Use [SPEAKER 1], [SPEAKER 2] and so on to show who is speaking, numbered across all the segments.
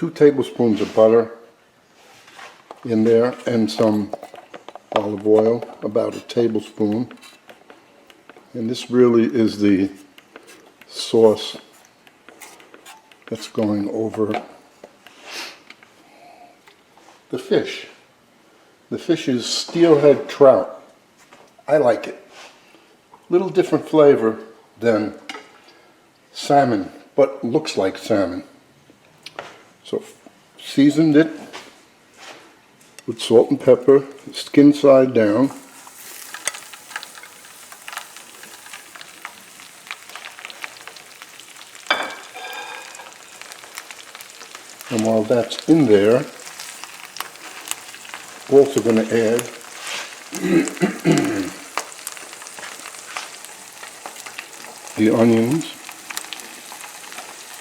[SPEAKER 1] 2 tablespoons of butter in there and some olive oil, about a tablespoon. And this really is the sauce that's going over the fish. The fish is steelhead trout. I like it. Little different flavor than salmon, but looks like salmon. So seasoned it with salt and pepper, skin side down. And while that's in there, also going to add the onions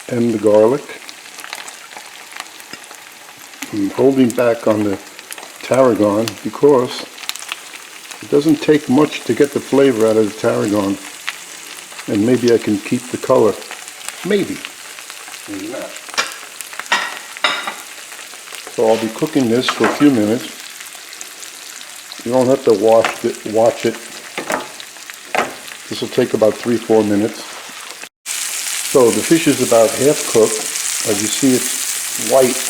[SPEAKER 1] and the garlic. I'm holding back on the tarragon because it doesn't take much to get the flavor out of the tarragon, and maybe I can keep the color. Maybe not. So I'll be cooking this for a few minutes. You don't have to watch it. This will take about 3-4 minutes. So the fish is about half cooked. As you see, it's white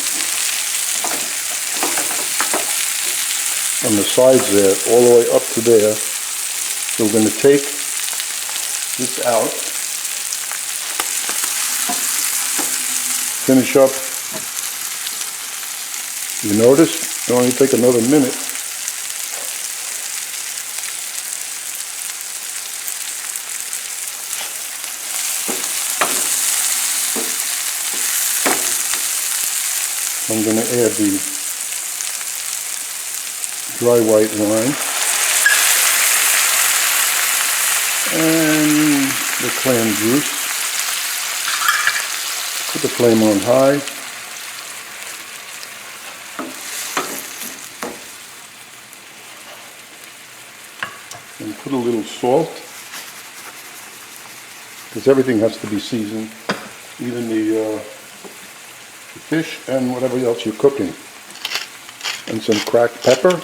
[SPEAKER 1] on the sides there, all the way up to there. So we're going to take this out, finish up. You notice it'll only take another minute. I'm going to add the dry white wine and the clam juice. Put the flame on high. And put a little salt, because everything has to be seasoned, even the fish and whatever else you're cooking. And some cracked pepper.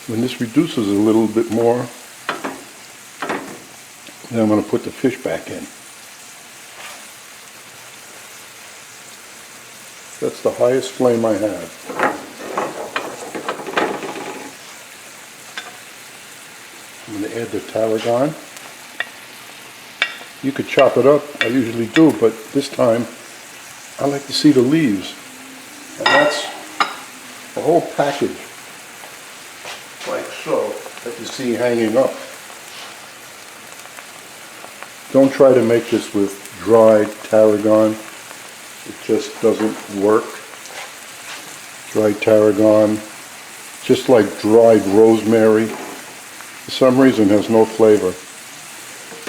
[SPEAKER 1] When this reduces a little bit more, then I'm going to put the fish back in. That's the highest flame I have. I'm going to add the tarragon. You could chop it up, I usually do, but this time I like to see the leaves. And that's a whole package, like so, that you see hanging up. Don't try to make this with dried tarragon. It just doesn't work. Dried tarragon, just like dried rosemary, for some reason has no flavor.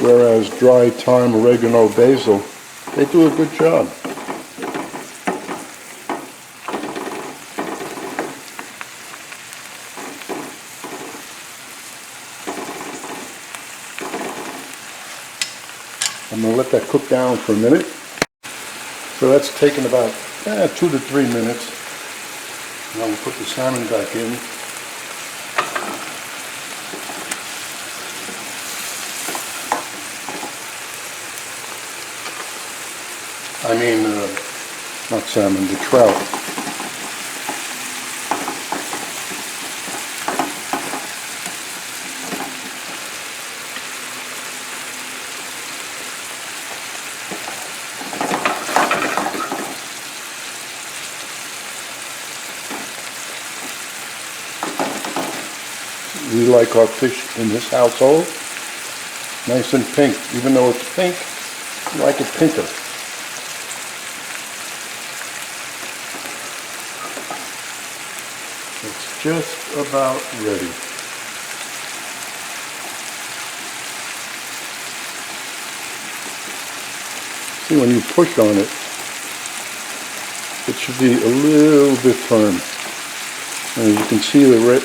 [SPEAKER 1] Whereas dried thyme, oregano, basil, they do a good job. I'm going to let that cook down for a minute. So that's taken about 2 to 3 minutes. Now we'll put the salmon back in. I mean, not salmon, the trout. We like our fish in this household nice and pink. Even though it's pink, we like it pinker. It's just about ready. See, when you push on it, it should be a little bit firm. And you can see the red,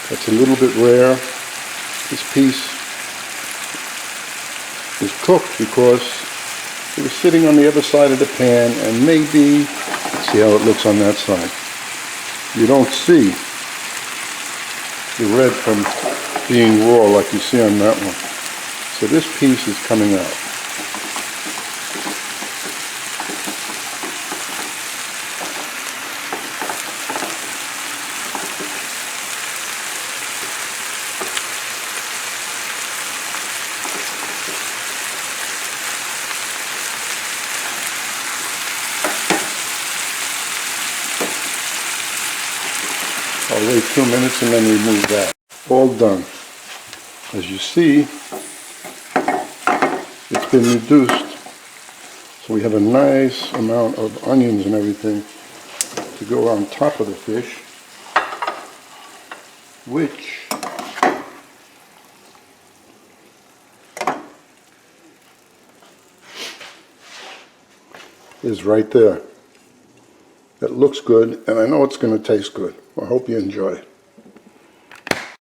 [SPEAKER 1] that's a little bit rare. This piece cooked because it was sitting on the other side of the pan, and maybe, let's see how it looks on that side. You don't see the red from being raw like you see on that one. So this piece is coming out. I'll wait 2 minutes and then remove that. All done. As you see, it's been reduced. So we have a nice amount of onions and everything to go on top of the fish, which is right there. It looks good, and I know it's going to taste good. I hope you enjoy it.